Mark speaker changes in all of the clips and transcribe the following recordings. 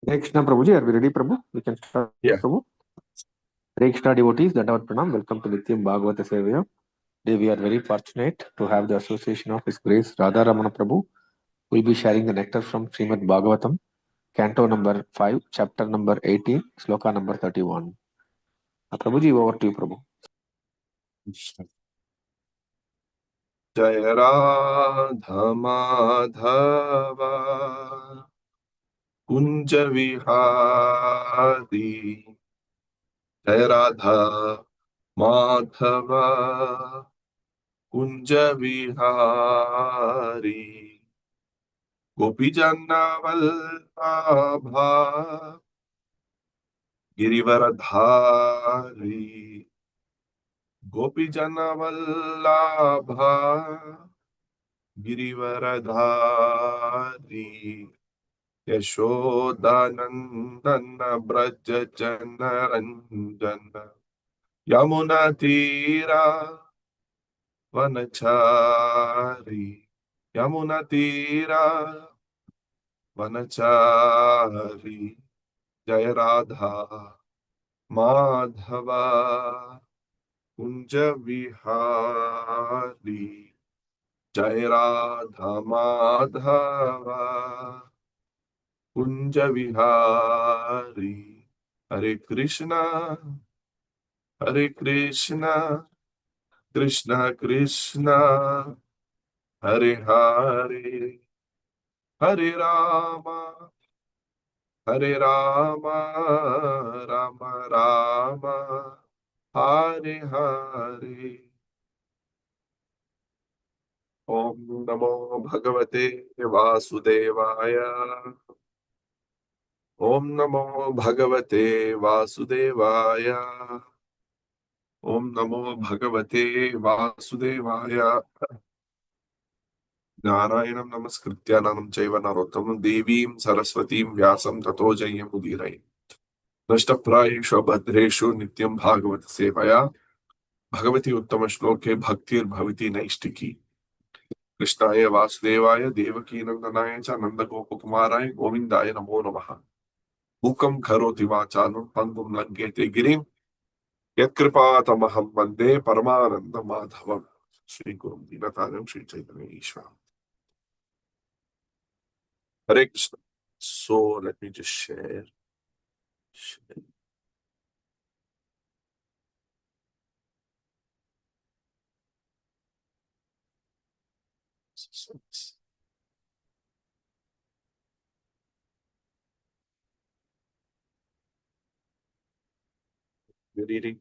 Speaker 1: Hare Krishna Prabhuji, are we ready, Prabhu? We can start,
Speaker 2: Yeah.
Speaker 1: Prabhu. Hare Krishna devotees, Dandavat Pranam. Welcome to Nityam Bhagavata Sevaya. Today we are very fortunate to have the association of His Grace Radharamana Prabhu, who will be sharing the nectar from Srimad Bhagavatam, Canto number 5, chapter number 18, Sloka number 31. Prabhuji, over to you, Prabhu.
Speaker 2: Jai Radha Madhava Kunja Vihari. Jai Radha Madhava Kunja Vihari. Gopi Janna Vallabha Girivaradhari. Gopi Janna Vallabha Girivaradhari. Yashodanandan Braj जन रंजन यमुना तीरा वनचारी यमुना तीरा वनचारी जय राधा माधवा कुंज विहारी जय राधा माधवा कुंज विहारी हरे कृष्णा कृष्णा कृष्णा हरे हरे हरे राम राम राम हरे हरे। ओम नमो भगवते वासुदेवाय। ओम नमो भगवते वासुदेवाय। ओम नमो भगवते वासुदेवाय। नारायणं नमस्कृत्य नरं चैव नरोत्तमं देवीं सरस्वतीं व्यासं ततो जयमुदीरये। नष्टप्रायेषु भद्रेषु नित्यं भागवत सेवया भगवती उत्तम श्लोके भक्तिर्भवति नैष्टिकी। कृष्णाय वासुदेवाय देवकी नंदनाय च नंदगोपकुमाराय गोविन्दाय नमो नमः। मूकं करोति वाचालं पङ्गुं लङ्घयते गिरिं यत्कृपातमहं वन्दे परमानन्दमाधवम्। श्रीगुरुं दीनतारिणं Sri Chaitanya ईश्वरम्। Hare Krishna. So let me just share. We're reading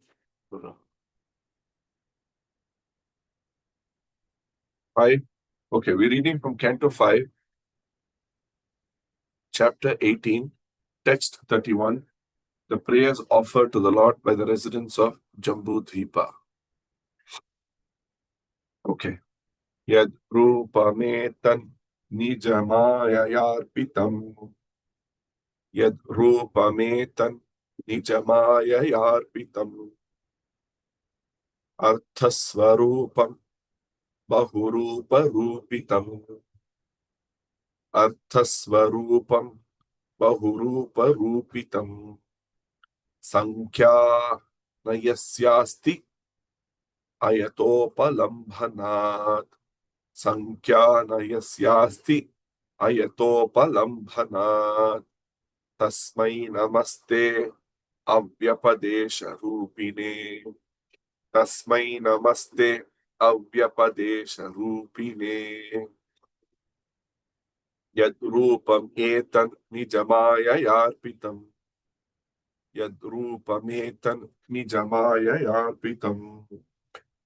Speaker 2: 5. Okay, we're reading from Canto 5, Chapter 18, Text 31. The prayers offered to the Lord by the residents of Jambu Dvipa. Okay. Yad rupametan nijamaya Yad rupametan nijamaya Arthasvarupam bahuruparupitam. Arthasvarupam bahuruparupitam. Sankhya nayasyasti ayatopalambhanat. Sankhya nayasyasti ayatopalambhanat. Tasmai namaste avyapadesha rupine. Tasmai namaste avyapadesha rupine. Yad rupam etan nijamaya yarpitam. Yad rupam etan nijamaya yarpitam.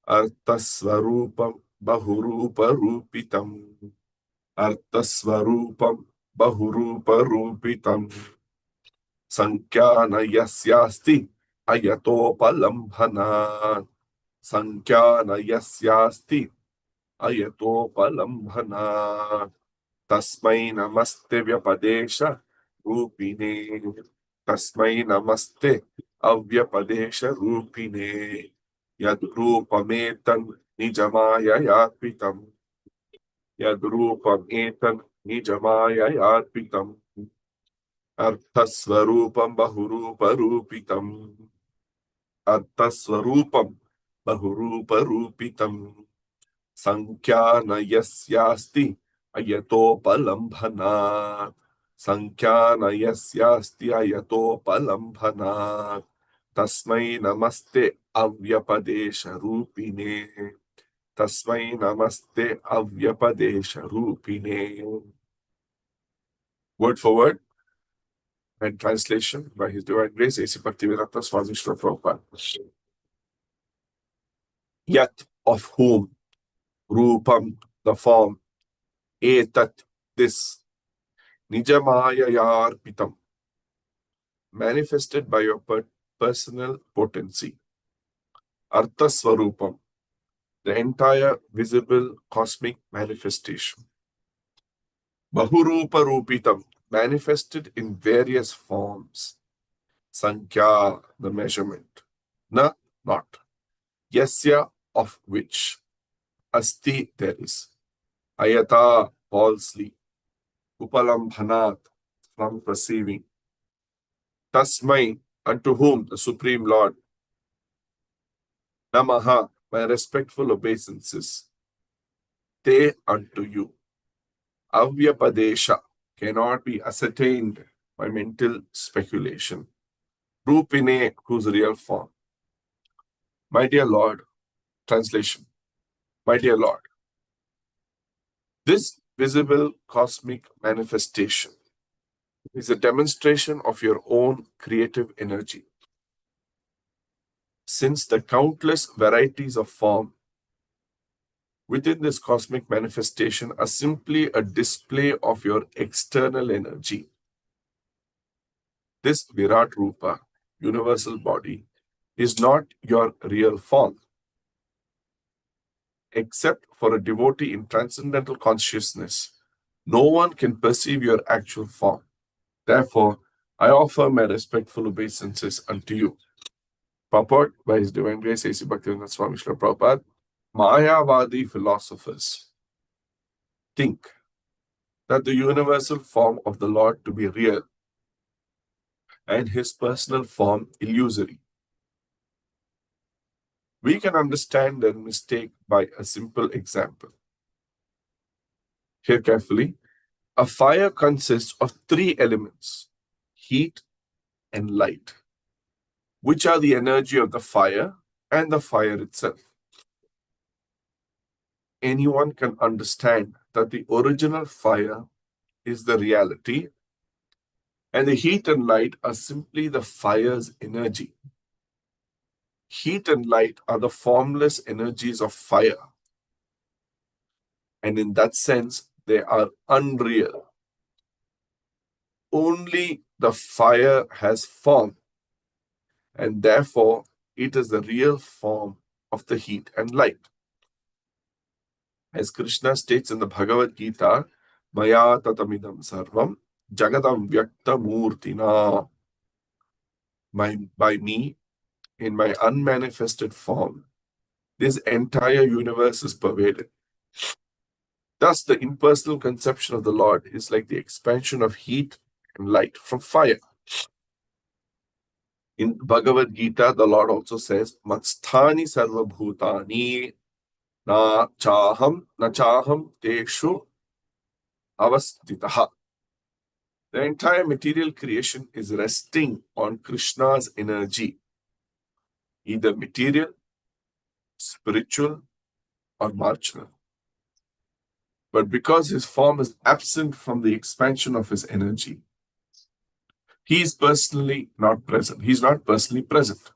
Speaker 2: Arthasvarupam bahurupa rupitam. Arthasvarupam bahurupa rupitam. Sankyana yasyasti ayatopalambhanat. Sankyana yasyasti ayatopalambhanat. Tasmai namaste vyapadesha rupine. Tasmai namaste avyapadesha rupine. Yad rupametan nijamaya yarpitam. Yad rupametan nijamaya yarpitam. अर्थस्वरूपं बहुरूपरूपितम् अर्थस्वरूपं बहुरूपरूपितम् संख्या न यस्यास्ति अयतोपलम्भनात् संख्या न यस्यास्ति अयतोपलम्भनात् तस्मै नमस्ते अव्यपदेश रूपिणे तस्मै नमस्ते अव्यपदेश रूपिणे. Word for word and translation by His Divine Grace A.C. Bhaktivedanta Swami Srila Prabhupada. Yat, of whom, Rupam, the form, Etat, this, Nijamayayarpitam, manifested by your personal potency. Artha Swarupam, the entire visible cosmic manifestation. Bahurupa Rupitam, manifested in various forms. Sankhya, the measurement. Na, not. Yasya, of which. Asti, there is. Ayata, falsely. Upalambhanat, from perceiving. Tasmai, unto whom, the Supreme Lord. Namaha, my respectful obeisances. Te, unto you. Avyapadesha, cannot be ascertained by mental speculation. Rupine, whose real form. My dear Lord, translation. My dear Lord, this visible cosmic manifestation is a demonstration of your own creative energy. Since the countless varieties of form within this cosmic manifestation are simply a display of your external energy, this Virat Rupa, universal body, is not your real form. Except for a devotee in transcendental consciousness, no one can perceive your actual form. Therefore, I offer my respectful obeisances unto you. Purport by His Divine Grace A.C. Bhaktivedanta Swami Srila Prabhupada. Mayavadi philosophers think that the universal form of the Lord to be real and His personal form illusory. We can understand their mistake by a simple example. Hear carefully. A fire consists of three elements: heat and light, which are the energy of the fire and the fire itself. Anyone can understand that the original fire is the reality and the heat and light are simply the fire's energy. Heat and light are the formless energies of fire, and in that sense, they are unreal. Only the fire has form, and therefore it is the real form of the heat and light. As Krishna states in the Bhagavad Gita, Maya tatamidam sarvam jagadam vyakta murtina. By me, in my unmanifested form, this entire universe is pervaded. Thus, the impersonal conception of the Lord is like the expansion of heat and light from fire. In Bhagavad Gita, the Lord also says, Matsthani sarvabhutani na chaham teshu avastitaha. The entire material creation is resting on Krishna's energy, either material, spiritual, or marginal. But because His form is absent from the expansion of His energy, He is personally not present. He is not personally present.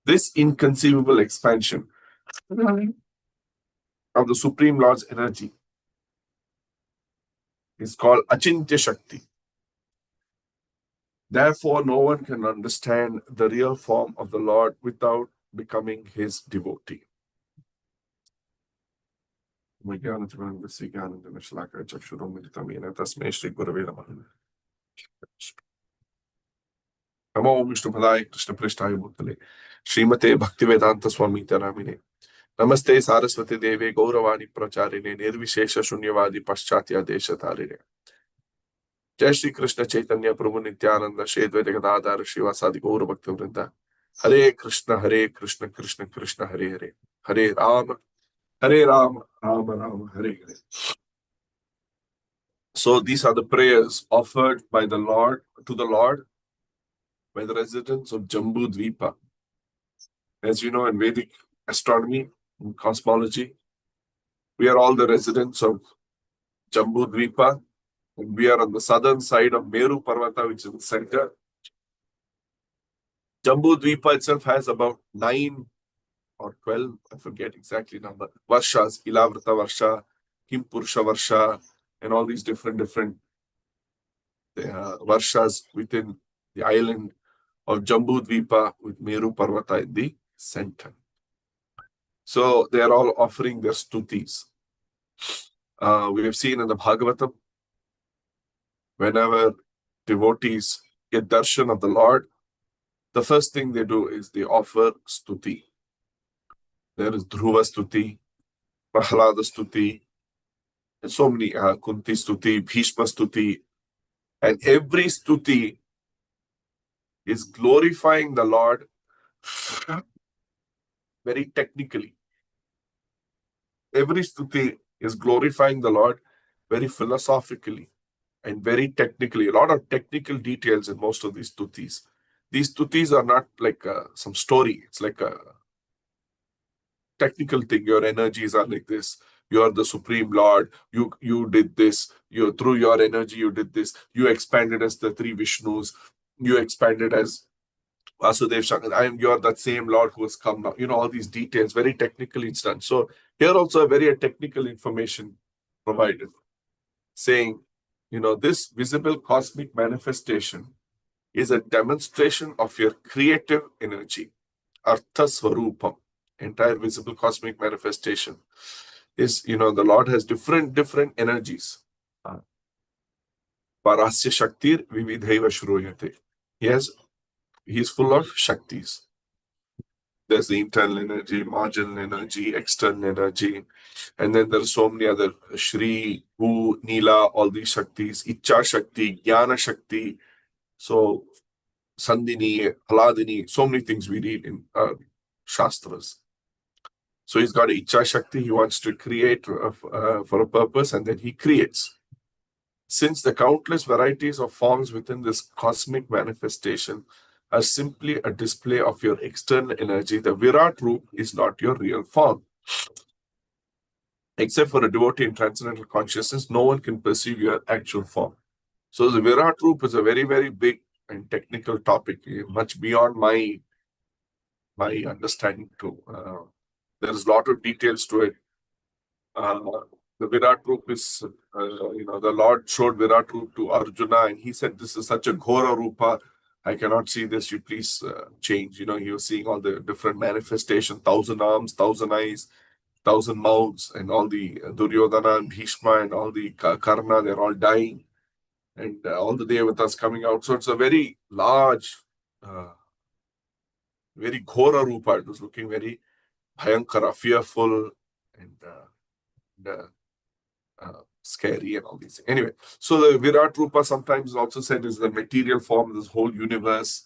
Speaker 2: This inconceivable expansion of the Supreme Lord's energy is called Achintya Shakti. Therefore, no one can understand the real form of the Lord without becoming His devotee. Namo Vishnu Padaya Krishna Prishthaya Bhutale Srimate Bhaktivedanta Swami Namine Namaste Saraswati Deve Gauravani Pracharine Nirvishesha Shunyavadi Paschatya Desha Tarine. Jai Shri Krishna Chaitanya Prabhu Nityananda Shri Advaita Gadadhara Srivasadi Gaura Bhakta Vrinda. Hare Krishna Krishna Krishna Hare Hare. Hare Rama Rama Rama Hare Hare. So these are the prayers offered by the Lord to the Lord by the residents of Jambu Dvipa. As you know, in Vedic astronomy and cosmology, we are all the residents of Jambu Dvipa, and we are on the southern side of Meru Parvata, which is in the center. Jambu Dvipa itself has about 9 or 12, I forget exactly number, Varshas, Ilavrata Varsha, Kim Purusha Varsha, and all these different Varshas within the island of Jambu Dvipa with Meru Parvata in the center. So they are all offering their stutis. We have seen in the Bhagavatam, whenever devotees get darshan of the Lord, the first thing they do is they offer stuti. There is Dhruva stuti, Prahlada stuti, and so many Kunti stuti, Bhishma stuti, and every stuti is glorifying the Lord very technically. Every stuti is glorifying the Lord very philosophically and very technically. A lot of technical details in most of these stutis. These stutis are not like some story. It's like a technical thing. Your energies are like this. You are the Supreme Lord. You did this. You through your energy you did this. You expanded as the three Vishnus. You expanded as Vasudev Shankar. You're that same Lord who has come now. You know, all these details, very technically it's done. So here also a very technical information provided, saying, you know, this visible cosmic manifestation is a demonstration of your creative energy, Artha Swarupam. Entire visible cosmic manifestation is, you know, the Lord has different energies. Parasya Shaktir Vividhaiva Shruyate. He is full of Shaktis. There's the internal energy, marginal energy, external energy, and then there's so many other Shri, Bhu, Neela, all these Shaktis, Icha Shakti, Jnana Shakti, so Sandini, Haladini, so many things we read in Shastras. So he's got Icha Shakti, he wants to create for a purpose, and then he creates. Since the countless varieties of forms within this cosmic manifestation are simply a display of your external energy, the Virat Roop is not your real form. Except for a devotee in transcendental consciousness, no one can perceive your actual form. So the Virat Roop is a very, very big and technical topic, much beyond my understanding too. There's a lot of details to it. The Virat Roop is, the Lord showed Virat Roop to Arjuna, and he said, "This is such a Ghora Rupa. I cannot see this. You please change." You know, he was seeing all the different manifestations, 1,000 arms, 1,000 eyes, 1,000 mouths, and all the Duryodhana and Bhishma and all the Karna, they're all dying, and all the Devatas coming out. So it's a very large, very Ghora Rupa. It was looking very Bhayankara, fearful, and scary and all these things. Anyway, so the Virat Rupa sometimes also said is the material form of this whole universe.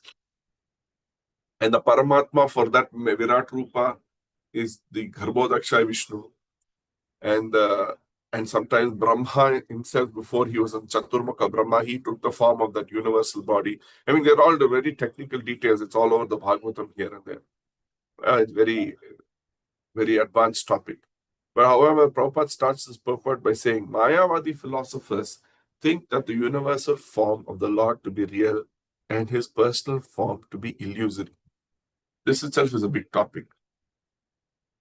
Speaker 2: And the Paramatma for that Virat Rupa is the Garbhodaksha Vishnu. And sometimes Brahma himself, before he was in Chaturmukha Brahma, he took the form of that universal body. I mean, they're all the very technical details. It's all over the Bhagavatam here and there. It's very, very advanced topic. But however, Prabhupada starts this purport by saying, Mayavadi philosophers think that the universal form of the Lord to be real and his personal form to be illusory. This itself is a big topic.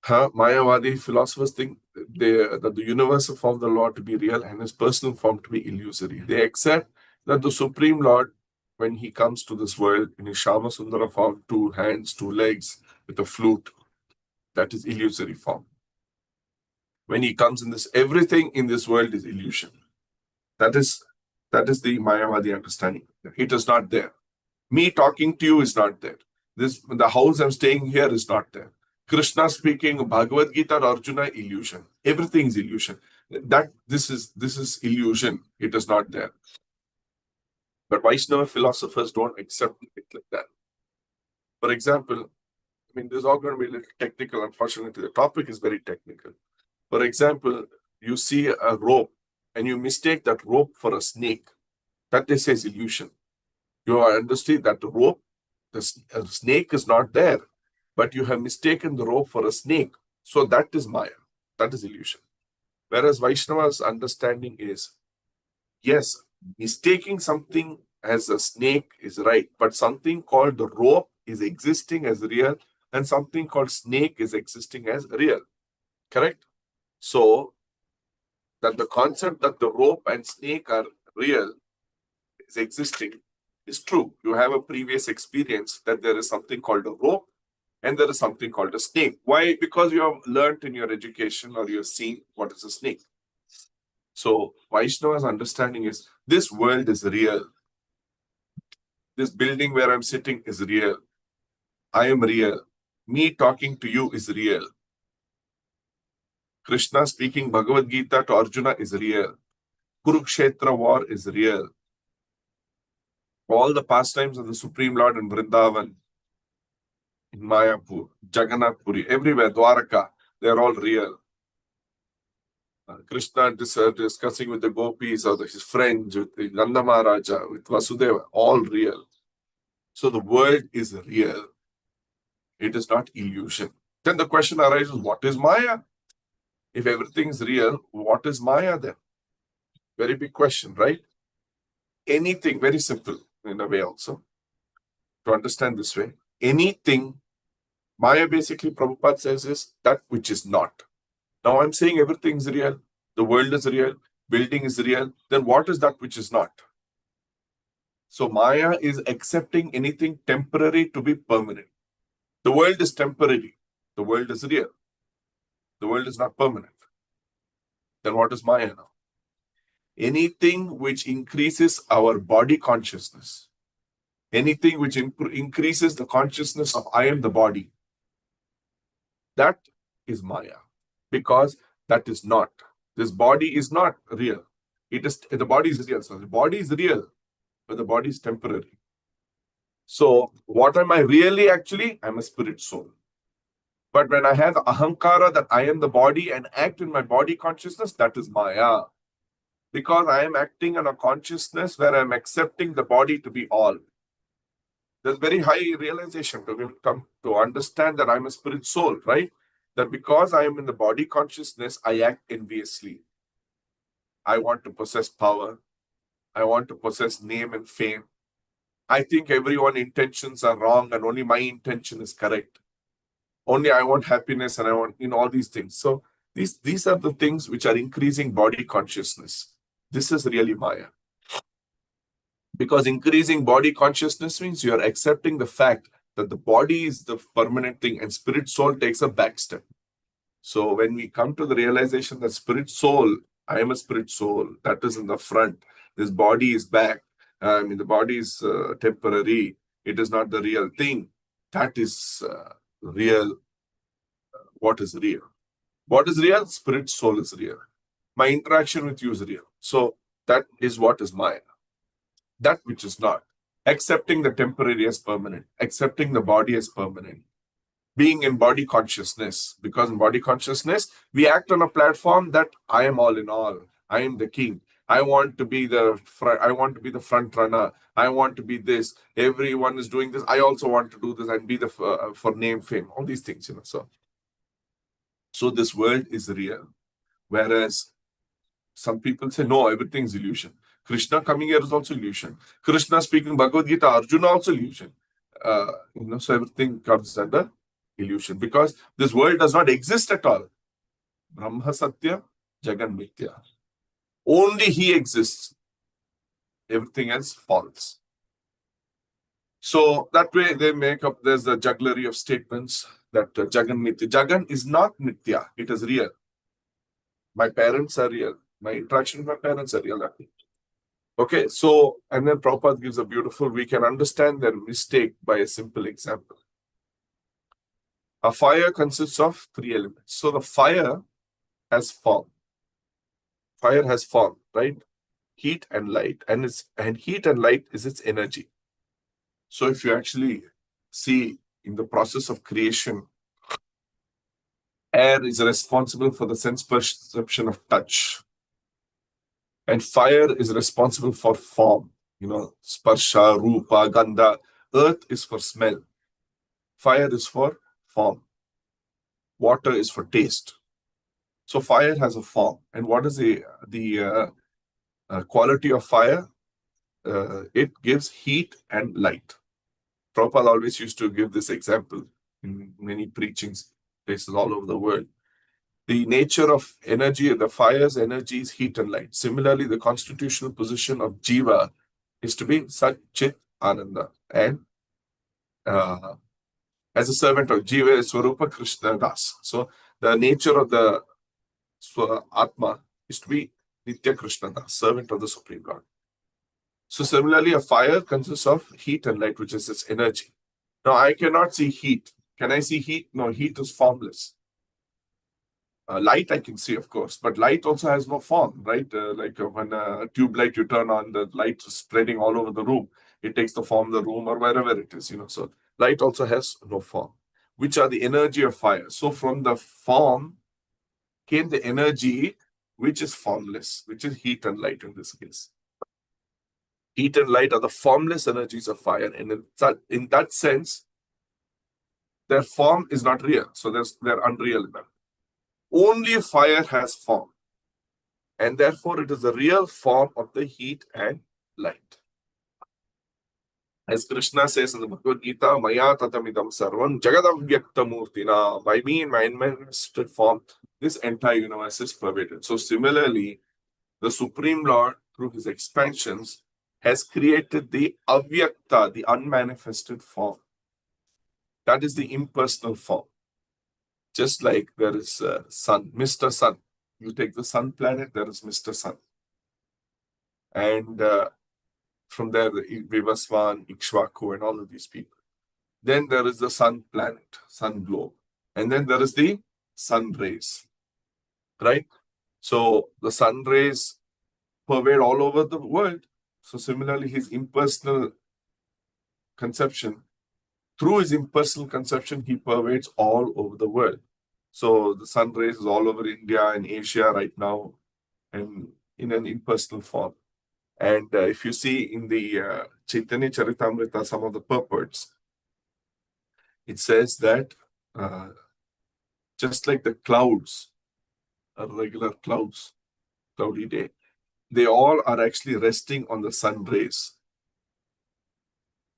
Speaker 2: Mayavadi philosophers think that the universal form of the Lord to be real and his personal form to be illusory. They accept that the Supreme Lord, when he comes to this world in his Shama Sundara form, 2 hands, 2 legs, with a flute, that is illusory form. When he comes in this, everything in this world is illusion. That is the Mayavadi understanding. It is not there. Me talking to you is not there. The house I'm staying here is not there. Krishna speaking, Bhagavad Gita or Arjuna, illusion. Everything is illusion. This is illusion. It is not there. But Vaishnava philosophers don't accept it like that. For example, I mean, this is all going to be a little technical. Unfortunately, the topic is very technical. For example, you see a rope and you mistake that rope for a snake. That they say is illusion. You understand that the rope, the snake is not there, but you have mistaken the rope for a snake. So that is Maya. That is illusion. Whereas Vaishnava's understanding is, yes, mistaking something as a snake is right, but something called the rope is existing as real, and something called snake is existing as real. Correct? So that the concept that the rope and snake are real is existing is true. You have a previous experience that there is something called a rope and there is something called a snake. Why? Because you have learned in your education or you have seen what is a snake. So Vaishnava's understanding is this world is real. This building where I'm sitting is real. I am real. Me talking to you is real. Krishna speaking Bhagavad Gita to Arjuna is real. Kurukshetra war is real. All the pastimes of the Supreme Lord in Vrindavan, in Mayapur, Jagannath Puri, everywhere, Dwaraka, they're all real. Krishna discussing with the gopis or his friends, with the Nanda Maharaja, with Vasudeva, all real. So the world is real. It is not illusion. Then the question arises, what is Maya? If everything is real, what is Maya then? Very big question, right? Anything, very simple in a way also, to understand this way. Anything, Maya basically, Prabhupada says, is that which is not. Now I'm saying everything is real, the world is real, building is real, then what is that which is not? So Maya is accepting anything temporary to be permanent. The world is temporary, the world is real, the world is not permanent. Then what is Maya now? Anything which increases our body consciousness, anything which increases the consciousness of I am the body, that is Maya. Because that is not. This body is not real. It is the body is real. So the body is real, but the body is temporary. So what am I really actually? I'm a spirit soul. But when I have ahankara that I am the body and act in my body consciousness, that is Maya. Because I am acting on a consciousness where I'm accepting the body to be all. There's very high realization to come to understand that I'm a spirit soul, right? That because I am in the body consciousness, I act enviously. I want to possess power. I want to possess name and fame. I think everyone's intentions are wrong and only my intention is correct. Only I want happiness and I want, all these things. So these are the things which are increasing body consciousness. This is really Maya. Because increasing body consciousness means you are accepting the fact that the body is the permanent thing and spirit soul takes a back step. So when we come to the realization that spirit soul, I am a spirit soul, that is in the front. This body is back. The body is temporary. It is not the real thing. That is real. What is real? What is real? Spirit soul is real. My interaction with you is real. So that is what is Maya. That which is not. Accepting the temporary as permanent. Accepting the body as permanent. Being in body consciousness, because in body consciousness, we act on a platform that I am all in all. I am the king. I want to be the front runner. I want to be this. Everyone is doing this. I also want to do this and be the for name, fame, all these things. So this world is real. Whereas some people say, no, everything is illusion. Krishna coming here is also illusion. Krishna speaking Bhagavad Gita, Arjuna also illusion. So everything comes under illusion because this world does not exist at all. Brahma Satya, Jagan Mithya. Only he exists. Everything else false. So that way they make up, there's a jugglery of statements that Jagan Mithya. Jagan is not Nitya, it is real. My parents are real. My interaction with my parents are real. Okay, so, and then Prabhupada gives a beautiful, we can understand their mistake by a simple example. A fire consists of 3 elements. So the fire has form. Fire has form, right? heat and light, and heat and light is its energy. So if you actually see in the process of creation, air is responsible for the sense perception of touch, and fire is responsible for form. Sparsha, Rupa, Gandha. Earth is for smell. Fire is for form. Water is for taste. So fire has a form. And what is the quality of fire? It gives heat and light. Prabhupada always used to give this example in many preachings places all over the world. The nature of energy, the fire's energy is heat and light. Similarly, the constitutional position of Jiva is to be Sat Chit Ananda. And as a servant of Jiva is Swarupa Krishna Das. So the nature of the Atma is to be Nitya Krishna Das, servant of the Supreme Lord. So similarly, a fire consists of heat and light, which is its energy. Now, I cannot see heat. Can I see heat? No, heat is formless. Light I can see, of course, but light also has no form, right? Like when a tube light you turn on, the light is spreading all over the room. It takes the form of the room or wherever it is, So light also has no form, which are the energy of fire. So from the form came the energy, which is formless, which is heat and light in this case. Heat and light are the formless energies of fire. And in that sense, their form is not real. So they're unreal in that. Only fire has form. And therefore, it is the real form of the heat and light. As Krishna says in the Bhagavad Gita, Maya tatamidam sarvam jagadam vyaktamurtina. By me in my manifested form, this entire universe is pervaded. So similarly, the Supreme Lord, through his expansions, has created the avyakta, the unmanifested form. That is the impersonal form. Just like there is sun, Mr. Sun. You take the sun planet, there is Mr. Sun. And from there, the Vivaswan, Ikshvaku, and all of these people. Then there is the sun planet, sun globe. And then there is the sun rays, right? So the sun rays pervade all over the world. So similarly, his impersonal conception, through his impersonal conception, he pervades all over the world. So the sun rays is all over India and Asia right now, and in an impersonal form. And if you see in the Chaitanya Charitamrita, some of the purports, it says that just like the clouds, regular clouds, cloudy day, they all are actually resting on the sun rays.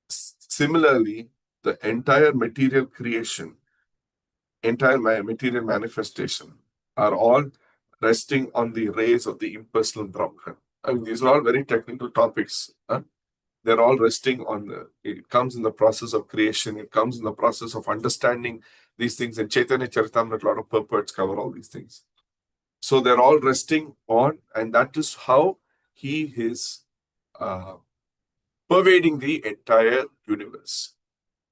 Speaker 2: Similarly, the entire material creation, entire material manifestation are all resting on the rays of the impersonal Brahman. I mean, these are all very technical topics. They're all resting on it comes in the process of creation. It comes in the process of understanding these things. And Chaitanya Charitamrita, a lot of purports cover all these things. So they're all resting on, and that is how he is pervading the entire universe.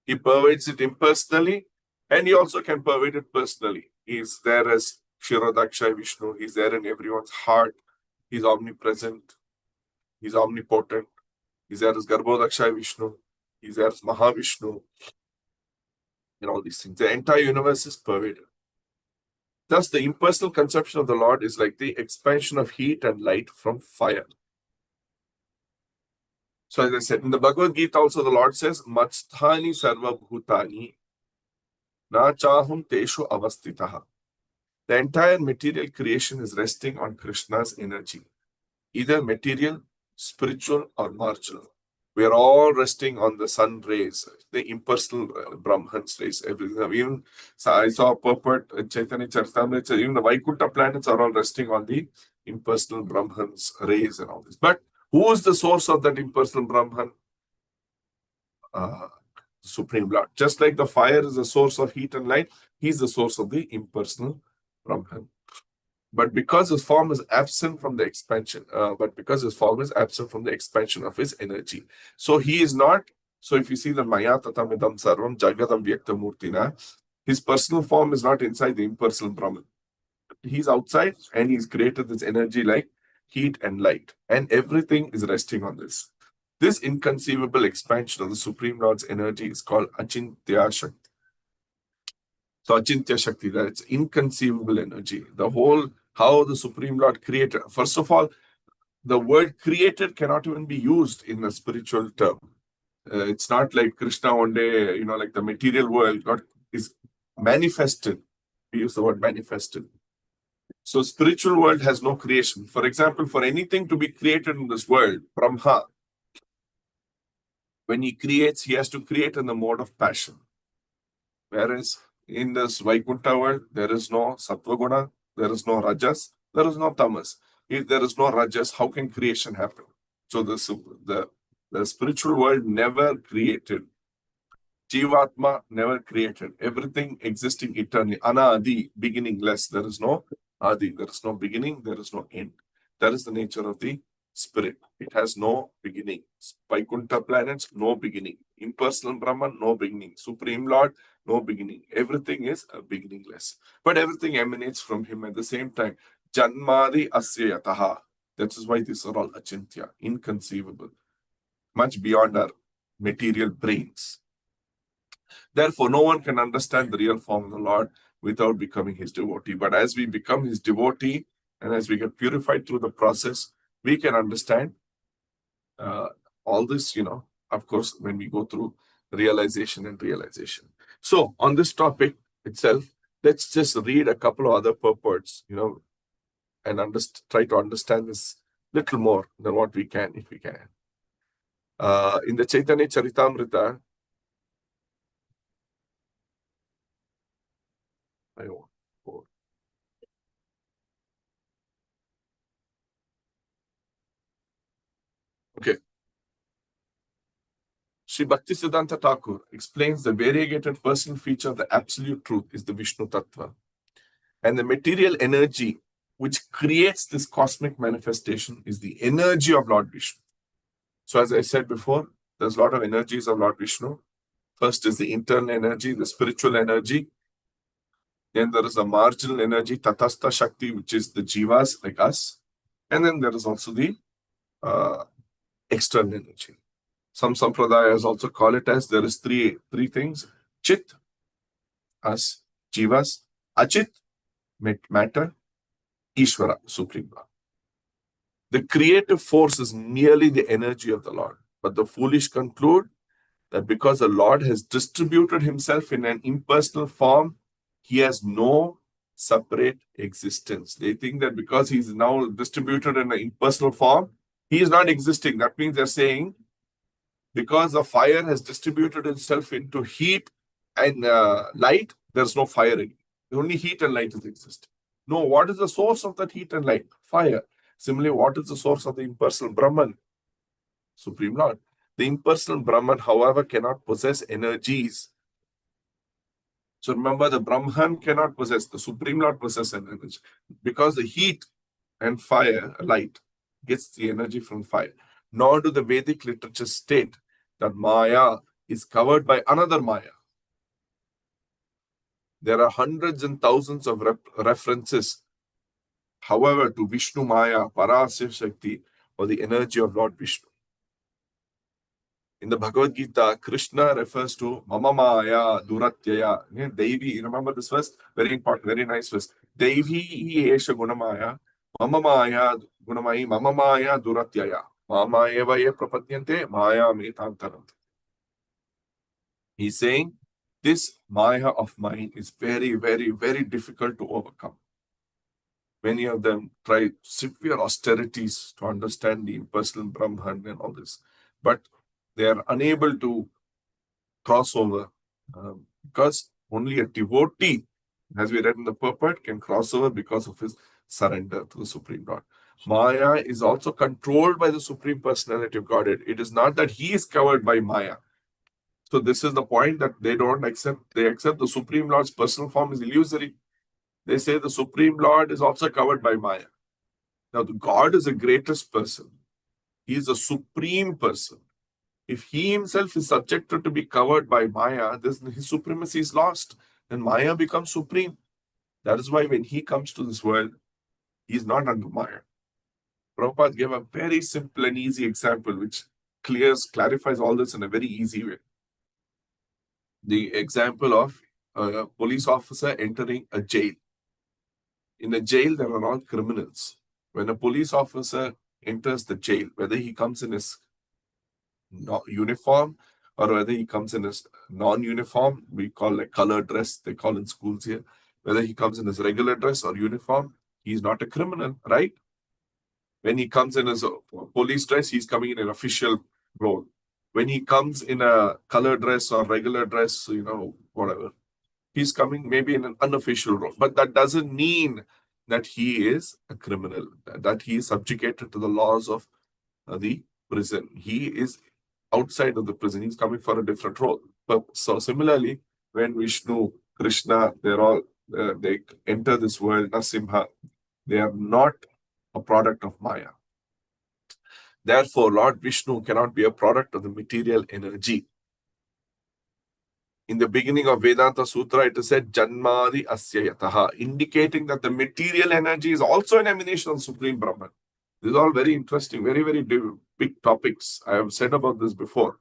Speaker 2: He pervades it impersonally, and he also can pervade it personally. He's there as Kshirodakshay Vishnu. He's there in everyone's heart. He's omnipresent. He's omnipotent. He's there as Garbhodakshay Vishnu. He's there as Mahavishnu. And all these things. The entire universe is pervaded. Thus, the impersonal conception of the Lord is like the expansion of heat and light from fire. So, as I said, in the Bhagavad Gita also the Lord says, Matsthani sarva bhutani na chahum teshu avastitaha. The entire material creation is resting on Krishna's energy, either material, spiritual, or marginal. We are all resting on the sun rays, the impersonal Brahman's rays, everything. Even I saw a purport in Chaitanya Charitamrita, even the Vaikuntha planets are all resting on the impersonal Brahman's rays and all this. But who is the source of that impersonal Brahman? Supreme Lord. Just like the fire is the source of heat and light, he's the source of the impersonal Brahman. But because his form is absent from the expansion, of his energy. So he is not, so if you see the Maya tatamidam sarvam jagadam vyaktamurtina, his personal form is not inside the impersonal Brahman. He's outside and he's created this energy like heat, and light. And everything is resting on this. This inconceivable expansion of the Supreme Lord's energy is called Achintya Shakti. So Achintya Shakti, that's inconceivable energy. The whole, how the Supreme Lord created. First of all, the word created cannot even be used in a spiritual term. It's not like Krishna one day, like the material world got is manifested. We use the word manifested. So spiritual world has no creation. For example, for anything to be created in this world, Brahma, when he creates, he has to create in the mode of passion. Whereas in this Vaikuntha world, there is no Sattva Guna, there is no Rajas, there is no Tamas. If there is no Rajas, how can creation happen? So the spiritual world never created. Jivatma never created. Everything existing eternally. Anadi, beginningless. There is no Adi. There is no beginning. There is no end. That is the nature of the spirit. It has no beginning. Vaikuntha planets, no beginning. Impersonal Brahman, no beginning. Supreme Lord, no beginning. Everything is beginningless. But everything emanates from him at the same time. Janmadi asya yataha. That is why these are all achintya, inconceivable. Much beyond our material brains. Therefore, no one can understand the real form of the Lord without becoming his devotee. But as we become his devotee and as we get purified through the process, we can understand all this, of course, when we go through realization and realization. So, on this topic itself, let's just read a couple of other purports, and try to understand this little more than what we can, if we can. In the Chaitanya Charitamrita, okay. Sri Bhaktisiddhanta Thakur explains the variegated personal feature of the absolute truth is the Vishnu Tattva. And the material energy which creates this cosmic manifestation is the energy of Lord Vishnu. So as I said before, there's a lot of energies of Lord Vishnu. First is the internal energy, the spiritual energy. Then there is the marginal energy, Tatastha Shakti, which is the jivas like us. And then there is also the external energy. Some sampradayas also call it as there is three things: Chit, us, Jivas, Achit, matter, Ishvara, Supreme Lord. The creative force is merely the energy of the Lord. But the foolish conclude that because the Lord has distributed himself in an impersonal form, he has no separate existence. They think that because he is now distributed in an impersonal form, he is not existing. That means they're saying, because the fire has distributed itself into heat and light, there's no fire in it. Only heat and light is existing. No, what is the source of that heat and light? Fire. Similarly, what is the source of the impersonal Brahman? Supreme Lord. The impersonal Brahman, however, cannot possess energies. So remember, the Brahman cannot possess, the Supreme Lord possesses an energy. Because the heat and fire, light, gets the energy from fire. Nor do the Vedic literature state that Maya is covered by another Maya. There are hundreds and thousands of references, however, to Vishnu Maya, Parasya Shakti, or the energy of Lord Vishnu. In the Bhagavad Gita, Krishna refers to Mama Maya, Duratyaya. Devi, remember this verse? Very important, very nice verse. Devi Esha Gunamaya, Mama Maya Gunamai, Mama Maya Duratyaya. Mama Eva Ye Prapadyante, Maya Metantaram. He's saying, this Maya of mine is very, very, very difficult to overcome. Many of them try severe austerities to understand the impersonal Brahman and all this. But they are unable to cross over because only a devotee, as we read in the purport, can cross over because of his surrender to the Supreme Lord. Maya is also controlled by the Supreme Personality of Godhead. It is not that he is covered by Maya. So this is the point that they don't accept. They accept the Supreme Lord's personal form is illusory. They say the Supreme Lord is also covered by Maya. Now, God is the greatest person. He is a supreme person. If he himself is subjected to be covered by Maya, his supremacy is lost. Then Maya becomes supreme. That is why when he comes to this world, he is not under Maya. Prabhupada gave a very simple and easy example which clarifies all this in a very easy way. The example of a police officer entering a jail. In a jail, there are all criminals. When a police officer enters the jail, whether he comes in his uniform or whether he comes in his non-uniform, we call like color dress, they call in schools here, whether he comes in his regular dress or uniform, he's not a criminal, right? When he comes in his police dress, he's coming in an official role. When he comes in a color dress or regular dress, whatever, he's coming maybe in an unofficial role. But that doesn't mean that he is a criminal, that he is subjugated to the laws of the prison. He is outside of the prison. He's coming for a different role. So similarly, when Vishnu, Krishna, they enter this world, Nasimha, they are not a product of Maya. Therefore, Lord Vishnu cannot be a product of the material energy. In the beginning of Vedanta Sutra, it is said Janmadi Asya Yataha, indicating that the material energy is also an emanation of Supreme Brahman. This is all very interesting, very, very big topics. I have said about this before.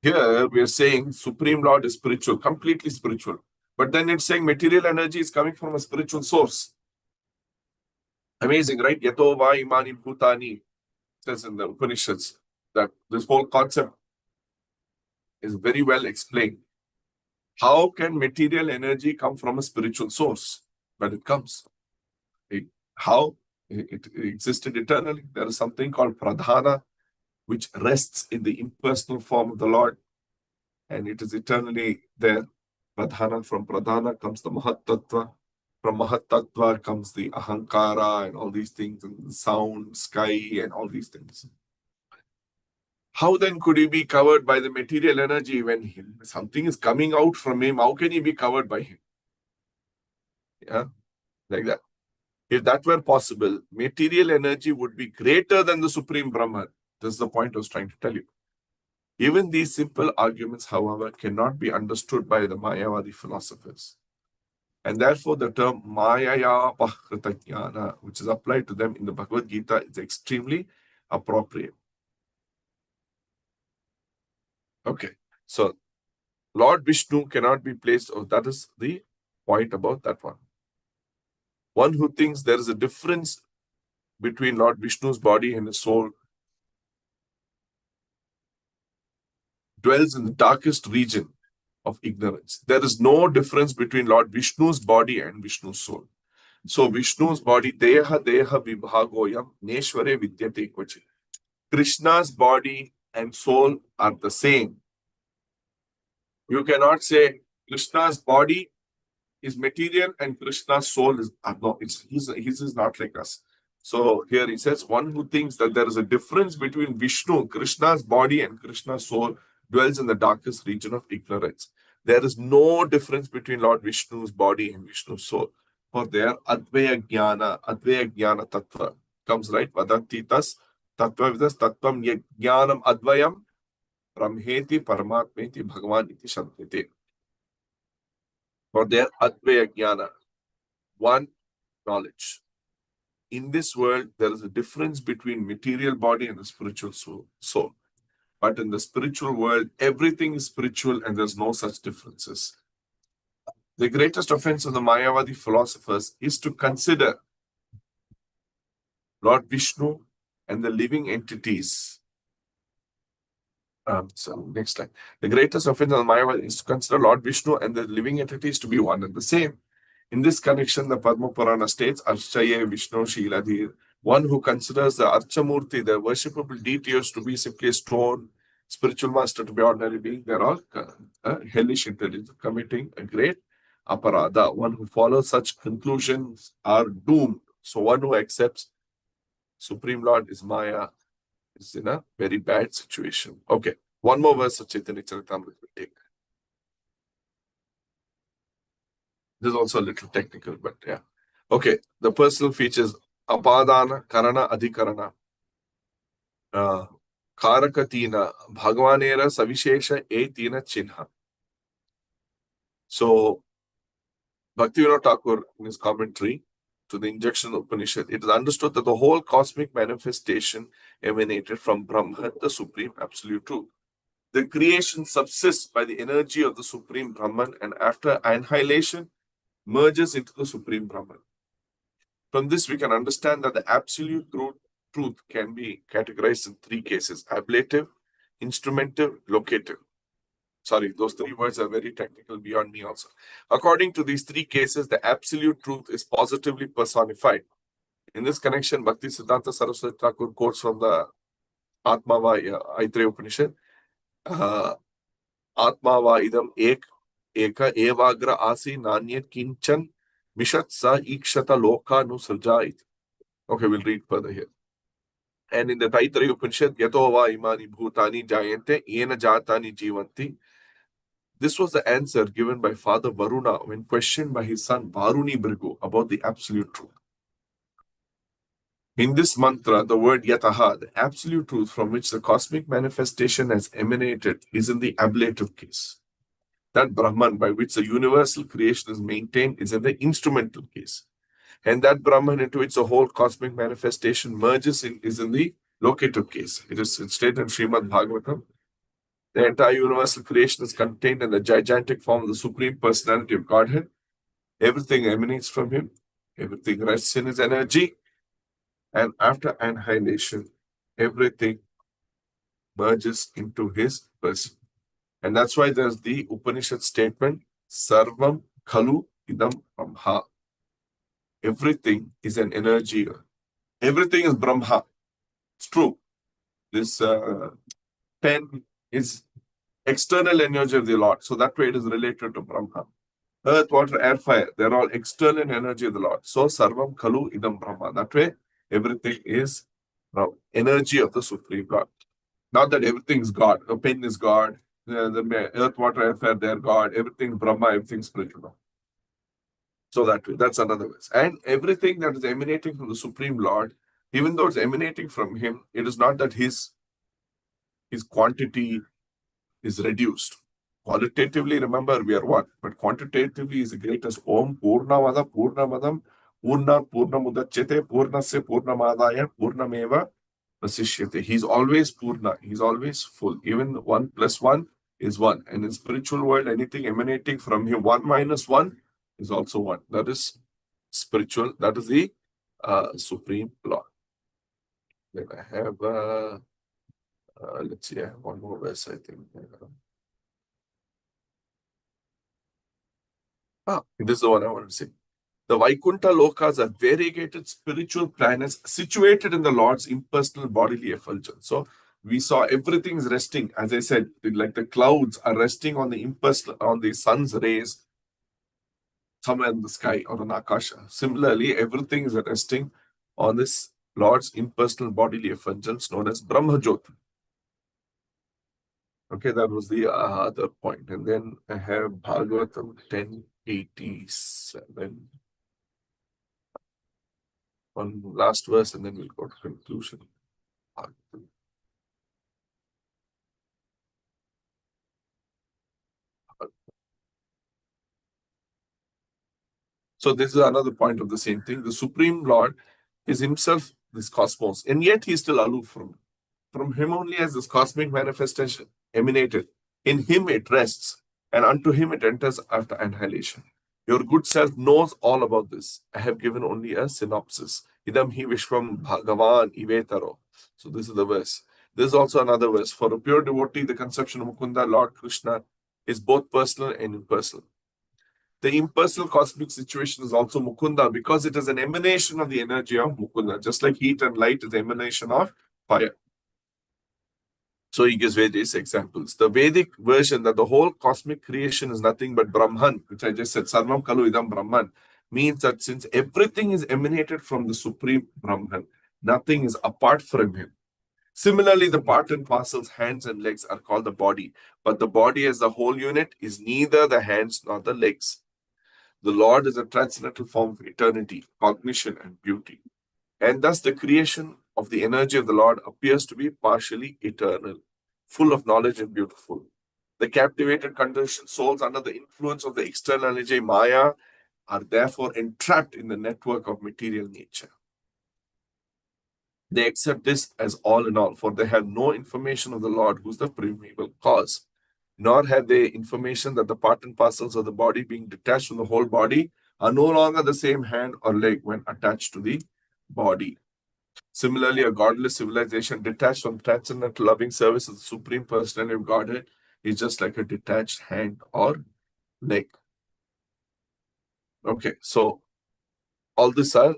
Speaker 2: Here we are saying Supreme Lord is spiritual, completely spiritual. But then it's saying material energy is coming from a spiritual source. Amazing, right? Yato va imani bhutani, says in the Upanishads, that this whole concept is very well explained. How can material energy come from a spiritual source? But it comes. How? It existed eternally. There is something called pradhana, which rests in the impersonal form of the Lord, and it is eternally there. Pradhana, from pradhana comes the mahat-tattva. From mahat-tattva comes the ahankara and all these things, and the sound, sky, and all these things. How then could he be covered by the material energy when something is coming out from him? How can he be covered by him? Yeah, like that. If that were possible, material energy would be greater than the Supreme Brahman. This is the point I was trying to tell you. Even these simple arguments, however, cannot be understood by the Mayavadi philosophers. And therefore, the term Mayaya Pahrita Jnana, which is applied to them in the Bhagavad Gita, is extremely appropriate. Okay, so Lord Vishnu cannot be placed, that is the point about that one. One who thinks there is a difference between Lord Vishnu's body and his soul dwells in the darkest region of ignorance. There is no difference between Lord Vishnu's body and Vishnu's soul. So Vishnu's body, Deha Vibhagoyam Neshware Vidyate Kvachi. Krishna's body and soul are the same. You cannot say Krishna's body is material and Krishna's soul is no, his is not like us. So here he says, one who thinks that there is a difference between Vishnu, Krishna's body, and Krishna's soul dwells in the darkest region of ignorance. There is no difference between Lord Vishnu's body and Vishnu's soul. For there, Advaya Jnana Tattva comes, right? Vadanti tas Tattva vidas Tattvam Jnanam Advayam Brahmeti Paramatmeti Bhagavan iti Shantite. For there, Advaya Jnana, one knowledge. In this world, there is a difference between material body and the spiritual soul. But in the spiritual world, everything is spiritual and there's no such differences. The greatest offense of the Mayavadi philosophers is to consider Lord Vishnu and the living entities. So next slide. The greatest offense of the Mayavadi is to consider Lord Vishnu and the living entities to be one and the same. In this connection, the Padma Purana states, Archaye Vishnu Shiladhir, one who considers the Archamurti, the worshipable deities, to be simply a stone, spiritual master to be ordinary being, they're all hellish intelligence, committing a great aparada. One who follows such conclusions are doomed. So one who accepts Supreme Lord is Maya is in a very bad situation. Okay, one more verse of Chaitanya Charitamrita will take. This is also a little technical, but yeah. Okay, the personal features, Apadana, Karana, Adhikarana, Karakatina, Bhagavanera, Savishesha, Etina, Chinha. So, Bhaktivinoda Thakur, in his commentary, to the injection Upanishad, it is understood that the whole cosmic manifestation emanated from Brahman, the supreme absolute truth. The creation subsists by the energy of the supreme Brahman and after annihilation merges into the supreme Brahman. From this, we can understand that the absolute truth can be categorized in three cases: ablative, instrumentive, locative. Sorry, those three words are very technical beyond me also. According to these three cases, the absolute truth is positively personified. In this connection, Bhakti Siddhanta Saraswati Thakur quotes from the Atmava Aitreya Upanishad, Atmava idam eka evagra asi nanyat kinchan mishat sa ikshata loka nusrjait. Okay, we'll read further here. And in the Taittiriya Upanishad, yato va imani bhutani jayante yena jatani jivanti. This was the answer given by Father Varuna when questioned by his son Varuni Bhrigu about the absolute truth. In this mantra, the word yataha, the absolute truth from which the cosmic manifestation has emanated, is in the ablative case. That Brahman by which the universal creation is maintained is in the instrumental case. And that Brahman into which the whole cosmic manifestation merges in is in the locative case. It is stated in Srimad Bhagavatam. The entire universal creation is contained in the gigantic form of the Supreme Personality of Godhead. Everything emanates from Him. Everything rests in His energy. And after annihilation, everything merges into His person. And that's why there's the Upanishad statement, Sarvam Khalu Idam Brahma. Everything is an energy. Everything is Brahma. It's true. This pen is external energy of the Lord. So that way it is related to Brahma. Earth, water, air, fire, they're all external energy of the Lord. So Sarvam Khalu Idam Brahma. That way everything is energy of the Supreme God. Not that everything is God. The pen is God. The earth, water, air, fire, they're God. Everything is Brahma, everything is spiritual. So that way, that's another verse. And everything that is emanating from the Supreme Lord, even though it's emanating from Him, it is not that His quantity is reduced. Qualitatively, remember, we are one, but quantitatively is the greatest. Om Purnamada Purnamadam Purna Purnamudachyate Purnasya Purnamadaya Purnameva Vasishyate. He's always Purna. He's always full. Even 1 plus 1 is 1. And in spiritual world, anything emanating from Him, 1 minus 1 is also 1. That is spiritual. That is the Supreme Lord. Then I have, let's see, I have one more verse, I think. This is the one I want to say. The Vaikuntha Lokas are variegated spiritual planets situated in the Lord's impersonal bodily effulgence. So we saw everything is resting, as I said, like the clouds are resting on the impersonal, on the sun's rays somewhere in the sky or on Akasha. Similarly, everything is resting on this Lord's impersonal bodily effulgence known as Brahma Jyoti. Okay, that was the other point. And then I have Bhagavatam 10:87. One last verse and then we'll go to conclusion. So this is another point of the same thing. The Supreme Lord is Himself this cosmos, and yet He is still aloof from it. From Him only has this cosmic manifestation emanated. In Him it rests, and unto Him it enters after annihilation. Your good self knows all about this. I have given only a synopsis. Idam hi Vishwam Bhagavan Ivetaro. So this is the verse. This is also another verse. For a pure devotee, the conception of Mukunda, Lord Krishna, is both personal and impersonal. The impersonal cosmic situation is also Mukunda because it is an emanation of the energy of Mukunda, just like heat and light is the emanation of fire. So he gives various examples. The Vedic version that the whole cosmic creation is nothing but Brahman, which I just said, Sarvam Kalu Idam Brahman, means that since everything is emanated from the Supreme Brahman, nothing is apart from Him. Similarly, the part and parcels, hands and legs are called the body, but the body as the whole unit is neither the hands nor the legs. The Lord is a transcendental form of eternity, cognition, and beauty. And thus the creation of the energy of the Lord appears to be partially eternal, full of knowledge and beautiful. The captivated conditioned souls under the influence of the external energy, Maya, are therefore entrapped in the network of material nature. They accept this as all in all, for they have no information of the Lord, who is the primeval cause, nor have they information that the part and parcels of the body, being detached from the whole body, are no longer the same hand or leg when attached to the body. Similarly, a godless civilization detached from transcendental loving service of the Supreme Personality of Godhead is just like a detached hand or leg. Okay, so all these are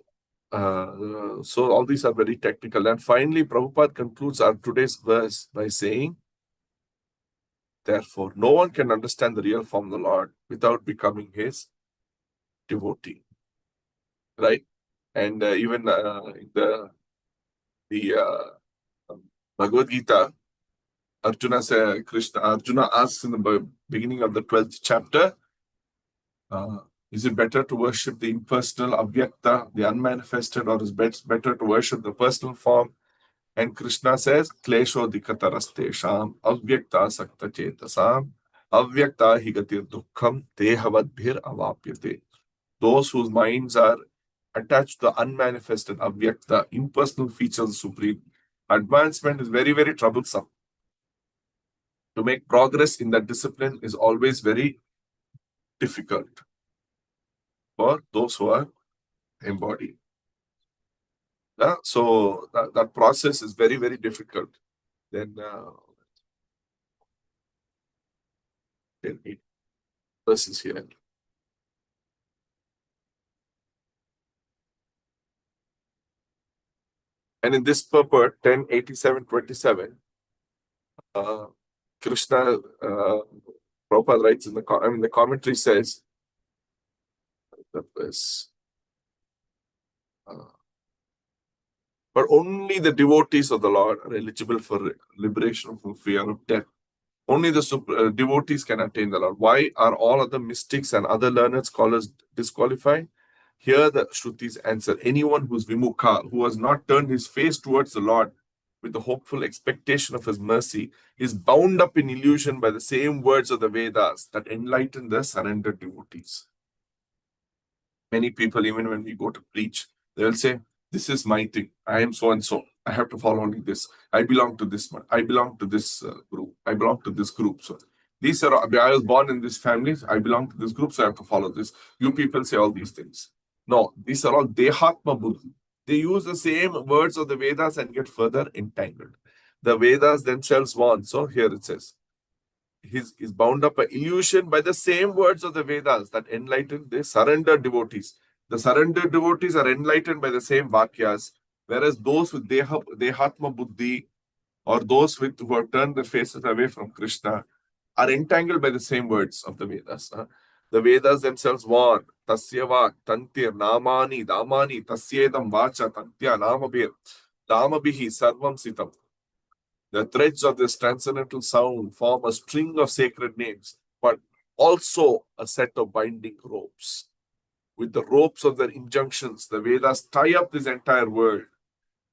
Speaker 2: very technical. And finally, Prabhupada concludes our today's verse by saying, therefore, no one can understand the real form of the Lord without becoming his devotee. Right? And even in the Bhagavad Gita, Arjuna asks in the beginning of the 12th chapter, is it better to worship the impersonal, avyakta, the unmanifested, or is it better to worship the personal form? And Krishna says, Klesho dikatarastesham, avyakta sakta chetasam, avyakta higatir dukkham, dehavadbhir avapyate. Those whose minds are attached to the unmanifested, avyakta, impersonal features of the Supreme, advancement is very, very troublesome. To make progress in that discipline is always very difficult for those who are embodied. So that process is very, very difficult. Then 8 verses here. And in this purport, 10:87:27, Krishna, Prabhupada writes in the commentary says, that verse, but only the devotees of the Lord are eligible for liberation from fear of death. Only the devotees can attain the Lord. Why are all other mystics and other learned scholars disqualified? Here the Shrutis answer, anyone who is vimukha, who has not turned his face towards the Lord with the hopeful expectation of his mercy, is bound up in illusion by the same words of the Vedas that enlighten the surrendered devotees. Many people, even when we go to preach, they will say, this is my thing. I am so and so. I have to follow only this. I belong to this one. I belong to this group. I belong to this group. So these are, I was born in this family. I belong to this group, so I have to follow this. You people say all these things. No, these are all Dehatma Buddhi. They use the same words of the Vedas and get further entangled. The Vedas themselves warn. So here it says, is bound up by illusion by the same words of the Vedas that enlighten the surrendered devotees. The surrendered devotees are enlightened by the same Vakyas, whereas those with Dehatma Buddhi or those who have turned their faces away from Krishna are entangled by the same words of the Vedas. The Vedas themselves warn, Tasya vak, tantir, namani, damani, tasyedam vacha, tantya, namabhir, damabihi, sarvam sitam. The threads of this transcendental sound form a string of sacred names, but also a set of binding ropes. With the ropes of their injunctions, the Vedas tie up this entire world,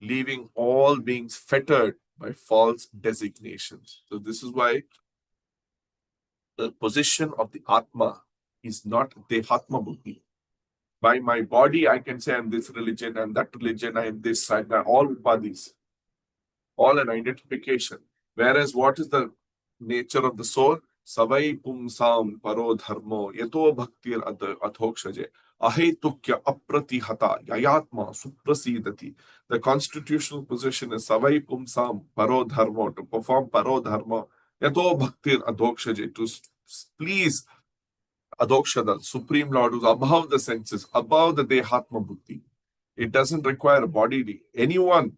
Speaker 2: leaving all beings fettered by false designations. So this is why the position of the Atma is not Dehatma Buddhi. By my body, I can say I'm this religion, I'm that religion, I am this, I'm that, all upadhis, all an identification. Whereas what is the nature of the soul? Savai pumsam paro dharmo yato bhaktir adhokshaje ahetukya apratihata yayatma suprasidati. The constitutional position is savai pumsam paro dharmo, to perform paro dharma yato bhaktir adhokshaje, to please adhokshada, Supreme Lord, who's above the senses, above the dehatma buddhi. It doesn't require a body. Anyone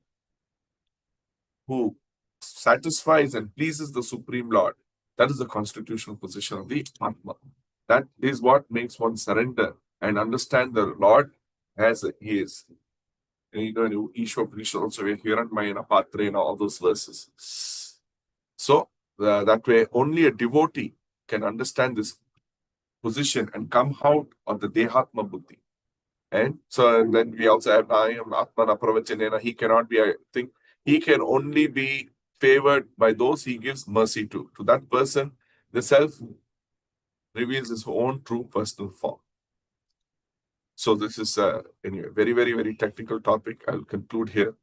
Speaker 2: who satisfies and pleases the Supreme Lord, that is the constitutional position of the Atma. That is what makes one surrender and understand the Lord as He is. And you know, Ishopanisha also, we hear Mayana Patre and all those verses. So that way, only a devotee can understand this position and come out of the Dehatma Buddhi. And so and then we also have I am Atmana Pravachanena. He cannot be, I think, he can only be favored by those he gives mercy to. To that person, the self reveals his own true personal form. So this is anyway very, very, very technical topic. I'll conclude here.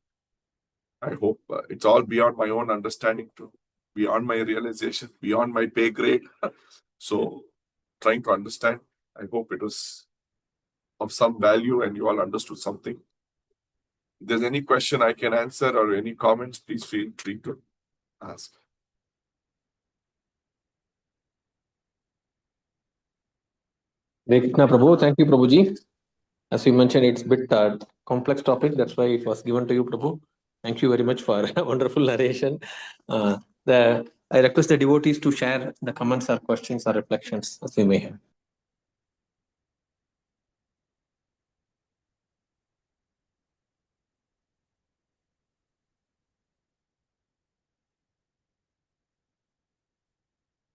Speaker 2: I hope it's all beyond my own understanding too, beyond my realization, beyond my pay grade. So trying to understand. I hope it was of some value and you all understood something. If there's any question I can answer or any comments, please feel free to ask.
Speaker 1: Hare Krishna Prabhu. Thank you, Prabhuji. As you mentioned, it's a bit complex topic. That's why it was given to you, Prabhu. Thank you very much for a wonderful narration. I request the devotees to share the comments or questions or reflections as we may have.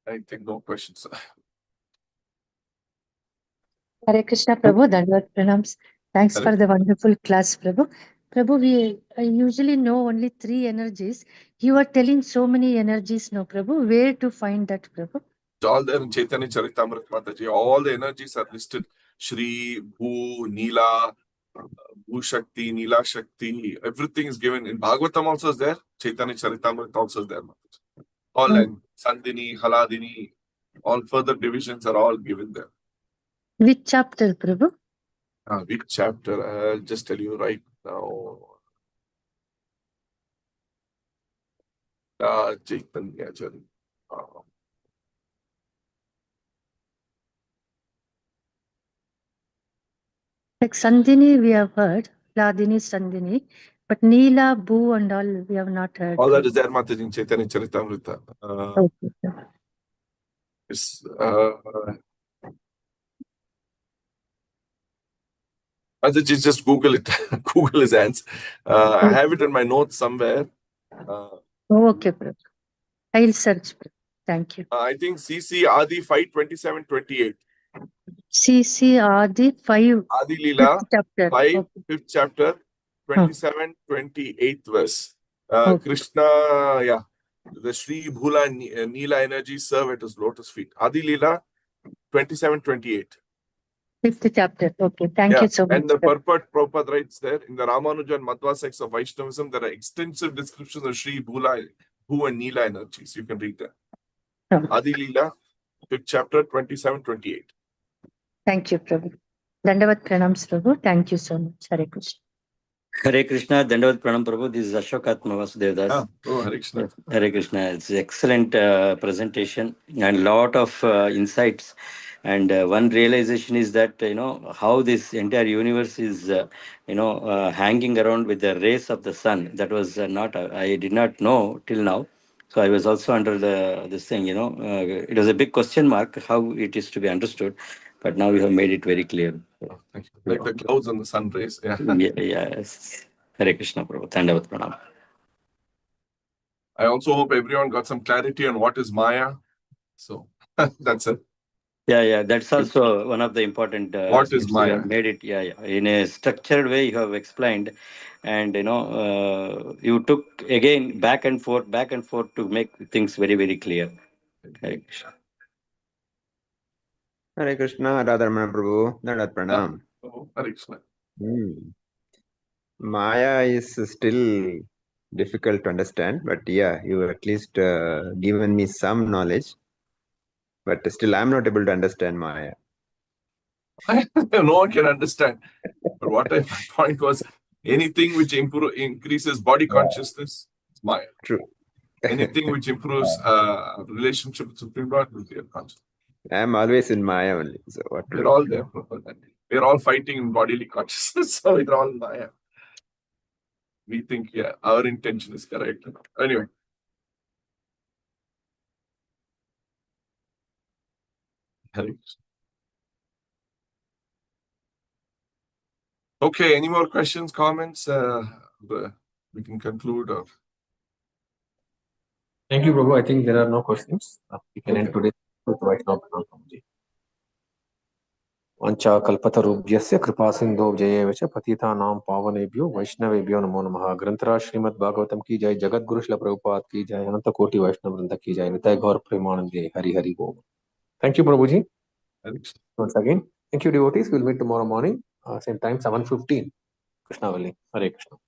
Speaker 2: I think no questions.
Speaker 3: Hare Krishna Prabhu, Dandavat Pranams. Thanks
Speaker 2: Hare
Speaker 3: for the wonderful class, Prabhu. Prabhu, I usually know only 3 energies. You are telling so many energies now, Prabhu. Where to find that, Prabhu?
Speaker 2: It's all there in Chaitanya Charitamrita Mataji. All the energies are listed. Shri, Bhu, Neela, Bhu Shakti, Neela Shakti. Everything is given. In Bhagavatam also is there. Chaitanya Charitamrita also is there. Mataji. All and Sandini, Haladini, all further divisions are all given there.
Speaker 3: Which chapter, Prabhu?
Speaker 2: Which chapter? I'll just tell you right now. Chaitanya Charitamrita.
Speaker 3: Like Sandini, we have heard. Ladini, Sandini. But Neela, Bhu and all, we have not heard.
Speaker 2: All that is there, Mataji, in Chaitanya Charitamrita.
Speaker 3: Okay, sir.
Speaker 2: It's, Mataji, just Google it. Google his answer. I have it in my notes somewhere.
Speaker 3: Okay, Prabhu. I'll search, Prabhu. Thank you.
Speaker 2: I think CC Adi 5:27-28.
Speaker 3: CC Adi 5.
Speaker 2: Adi Leela
Speaker 3: Fifth chapter.
Speaker 2: 5,
Speaker 3: Okay.
Speaker 2: 5th chapter, 27-28th verse.
Speaker 3: Okay.
Speaker 2: Krishna, yeah, the Sri Bhula Neela energy serve at his lotus feet. Adi Leela 27-28.
Speaker 3: 5th chapter. Okay. Thank you so much.
Speaker 2: And the purport Prabhupada writes there in the Ramanuja and Madhva sects of Vaishnavism, there are extensive descriptions of Sri Bhula, Bhu and Neela energies. You can read that.
Speaker 3: Okay.
Speaker 2: Adi Leela, 5th chapter, 27-28.
Speaker 3: Thank you, Prabhu. Dandavat Pranams, Prabhu. Thank you so much. Hare Krishna.
Speaker 4: Hare Krishna, Dandavat Pranam Prabhu. This is Ashokatma Vasudev Das.
Speaker 2: Oh, Hare Krishna.
Speaker 4: Hare Krishna. It's excellent presentation and lot of insights. And one realization is that, how this entire universe is, hanging around with the rays of the sun. That was not, I did not know till now. So I was also under this thing, it was a big question mark how it is to be understood. But now you have made it very clear.
Speaker 2: Thank you. Like the clouds and the sun rays. Yeah.
Speaker 4: Yes. Hare Krishna Prabhu. Dandavat Pranam.
Speaker 2: I also hope everyone got some clarity on what is Maya. So that's it.
Speaker 4: Yeah. That's also one of the important.
Speaker 2: What is
Speaker 4: steps.
Speaker 2: Maya?
Speaker 4: You have made it. Yeah. In a structured way, you have explained, and you took again back and forth to make things very, very clear. Hare Krishna.
Speaker 5: Hare Krishna, Radharamana Prabhu, Dandavat Pranam.
Speaker 2: Oh, Hare Krishna.
Speaker 5: Maya is still difficult to understand, but yeah, you at least given me some knowledge. But still, I'm not able to understand Maya.
Speaker 2: No one can understand. But what my point was, anything which increases body consciousness is Maya.
Speaker 5: True.
Speaker 2: Anything which improves relationship with Supreme Lord will be unconscious.
Speaker 5: I'm always in Maya only. So what to
Speaker 2: We're
Speaker 5: do?
Speaker 2: all there. We're all fighting in bodily consciousness. So we're all Maya. We think, yeah, our intention is correct. Anyway. Hare Krishna. Okay, any more questions, comments? We can conclude. Or...
Speaker 1: Thank you, Prabhu. I think there are no questions. We can end
Speaker 2: Okay.
Speaker 1: today with Vaishnava Pranam, Prabhuji. Vancha kalpatarubhyasya kripa sindho jayevach patitanam pavanebhyo vaishnavebhyo namo namaha. Granthara Srimad Bhagavatam ki jai, Jagat Guru Shila Prabhupada ki jai, Ananta Koti Vaishnava Vrinda ki jai, Nitai Gaur Premanande, Hari Hari Bol. Thank you, Prabhuji.
Speaker 2: Hare Krishna.
Speaker 1: Once again, thank you, devotees. We'll meet tomorrow morning. Same time 7:15. Krishnavalli. Hare Krishna.